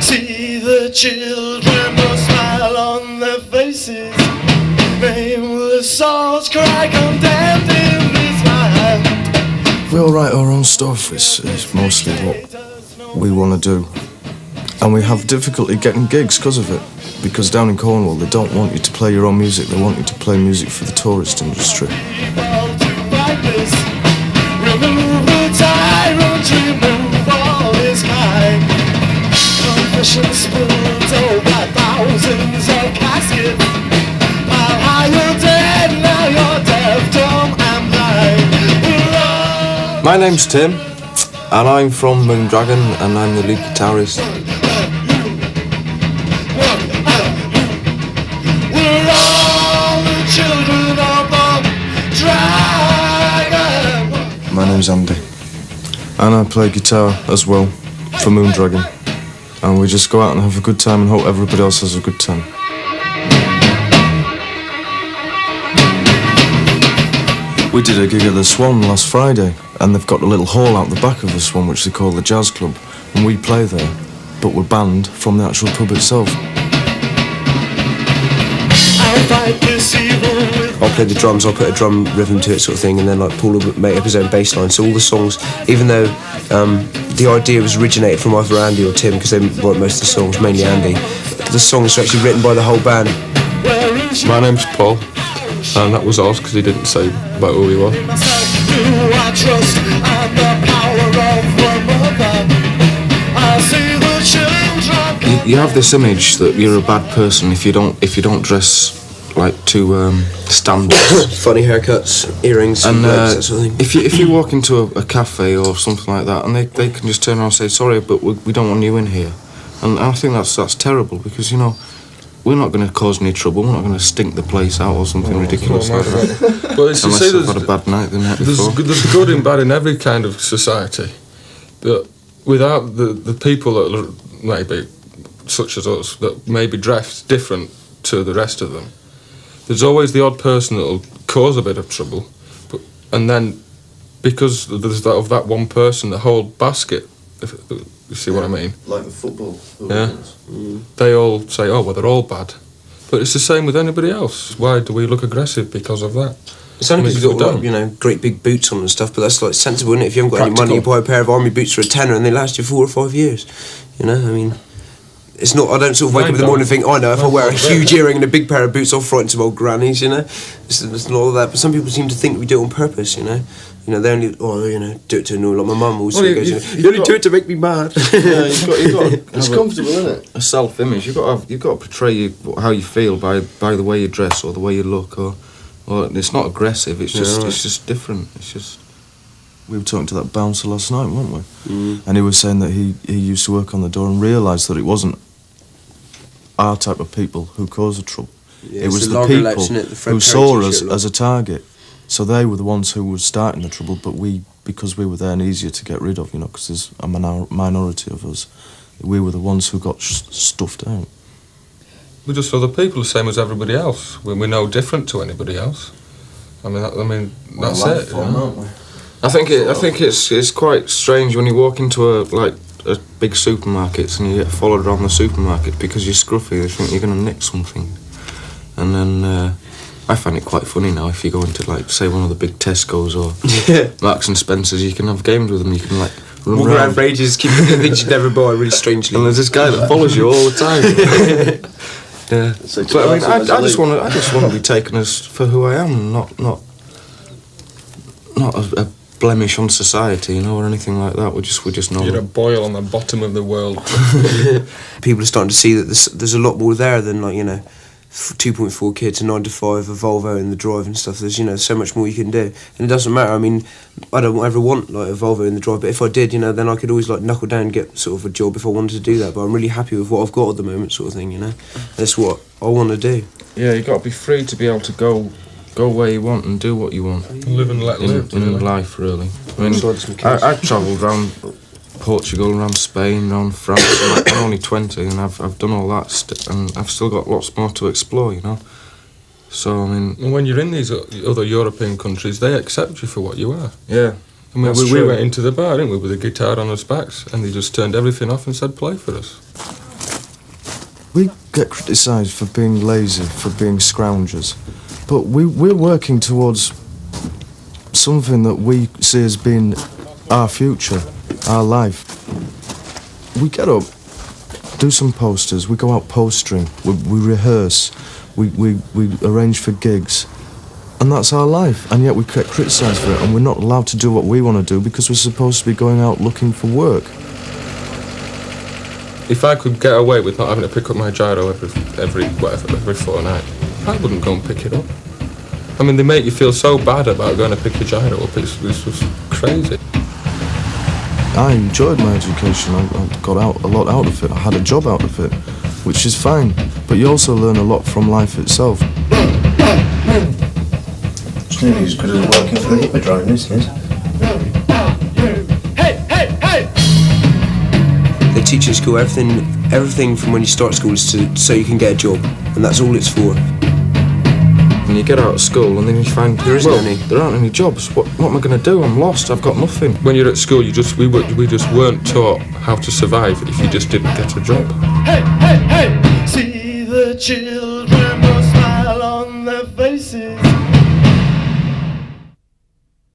see the children will smile on their faces. Nameless souls cry condemned in this land. We all write our own stuff. It's mostly what we want to do. And we have difficulty getting gigs because of it. Because down in Cornwall, they don't want you to play your own music. They want you to play music for the tourist industry. My name's Tim, and I'm from Moondragon, and I'm the lead guitarist. My name's Andy, and I play guitar as well for Moondragon, and we just go out and have a good time and hope everybody else has a good time. We did a gig at the Swan last Friday, and they've got a little hall out the back of the Swan which they call the Jazz Club, and we play there, but we're banned from the actual pub itself. I'll play the drums, I'll put a drum rhythm to it sort of thing, and then like Paul will make up his own bass line. So all the songs, even though the idea was originated from either Andy or Tim, because they wrote most of the songs, mainly Andy, the songs are actually written by the whole band. My name's Paul, and that was ours because he didn't say about who he was. You have this image that you're a bad person if you don't dress like to standards. Funny haircuts, earrings, and that sort of thing. If you walk into a cafe or something like that, and they can just turn around and say, sorry, but we don't want you in here, and I think that's terrible, because, you know, we're not going to cause any trouble. We're not going to stink the place out or something ridiculous like that. But it's unless I've had a bad night the night before. There's good and bad in every kind of society. But without the people that are maybe such as us, that maybe dress different to the rest of them, there's always the odd person that'll cause a bit of trouble, and then because there's that one person, the whole basket, if you see what I mean? Like the football. Yeah. They all say, oh, well, they're all bad. But it's the same with anybody else. Why do we look aggressive because of that? It's only because you've got, like, you know, great big boots on and stuff, but that's like sensible, isn't it? If you haven't got any money, you buy a pair of army boots for £10 and they last you 4 or 5 years. You know, I mean, it's not, I don't sort of wake up in the morning and think, oh, I know, if I wear a huge earring and a big pair of boots, I'll frighten some old grannies, you know? It's not all that, but some people seem to think we do it on purpose, you know? You know, they only, do it to annoy, like my mum always goes, you only do it to make me mad. Yeah, you've got it's comfortable, isn't it? A self-image. You've got to portray how you feel by the way you dress or the way you look, or it's not aggressive. It's just it's just different. It's just. We were talking to that bouncer last night, weren't we? And he was saying that he used to work on the door and realised that it wasn't our type of people who caused the trouble. Yeah, it was the people who saw us as a target. So they were the ones who were starting the trouble, but because we were there and easier to get rid of, you know, because there's a minority of us, we were the ones who got stuffed out. We're just other people, the same as everybody else. We're no different to anybody else. I mean, that's it. Aren't we? I think it's quite strange when you walk into a big supermarket and you get followed around the supermarket because you're scruffy. They think you're going to nick something, and then. I find it quite funny now if you go into, like, say, one of the big Tesco's or Marks and Spencer's, you can have games with them, you can, like, run around for ages, keep things you never buy, really strangely. And there's this guy that follows you all the time. Yeah. But I mean, I just want to be taken as for who I am, not a blemish on society, you know, or anything like that. We just know. You're a boil on the bottom of the world. People are starting to see that there's a lot more there than, like, you know, 2.4 kids, a 9 to 5, a Volvo in the drive and stuff. There's, you know, so much more you can do, and it doesn't matter. I mean, I don't ever want, like, a Volvo in the drive, but if I did, you know, then I could always, like, knuckle down and get sort of a job if I wanted to do that. But I'm really happy with what I've got at the moment, sort of thing, you know. That's what I want to do. Yeah, you got to be free to be able to go where you want and do what you want. Live and let live. In life, really. I mean, I travelled around Portugal, around Spain, around France. I'm only 20 and I've done all that, and I've still got lots more to explore, you know. So, I mean... And when you're in these other European countries, they accept you for what you are. Yeah. I mean, we went into the bar, didn't we, with a guitar on our backs, and they just turned everything off and said, play for us. We get criticised for being lazy, for being scroungers, but we're working towards something that we see as being our future, our life. We get up, do some posters, we go out postering, we rehearse, we arrange for gigs, and that's our life, and yet we get criticised for it, and we're not allowed to do what we want to do because we're supposed to be going out looking for work. If I could get away with not having to pick up my gyro every fortnight, I wouldn't go and pick it up. I mean, they make you feel so bad about going to pick your gyro up, it's just crazy. I enjoyed my education, I got a lot out of it, I had a job out of it, which is fine, but you also learn a lot from life itself. It's nearly as good as working for the Hippodrome, this is. They teach at school everything from when you start school is so you can get a job, and that's all it's for. And you get out of school and then you find there isn't any. There aren't any jobs. What am I going to do? I'm lost. I've got nothing. When you're at school, we just weren't taught how to survive if you just didn't get a job. Hey, hey, hey! See the children will smile on their faces.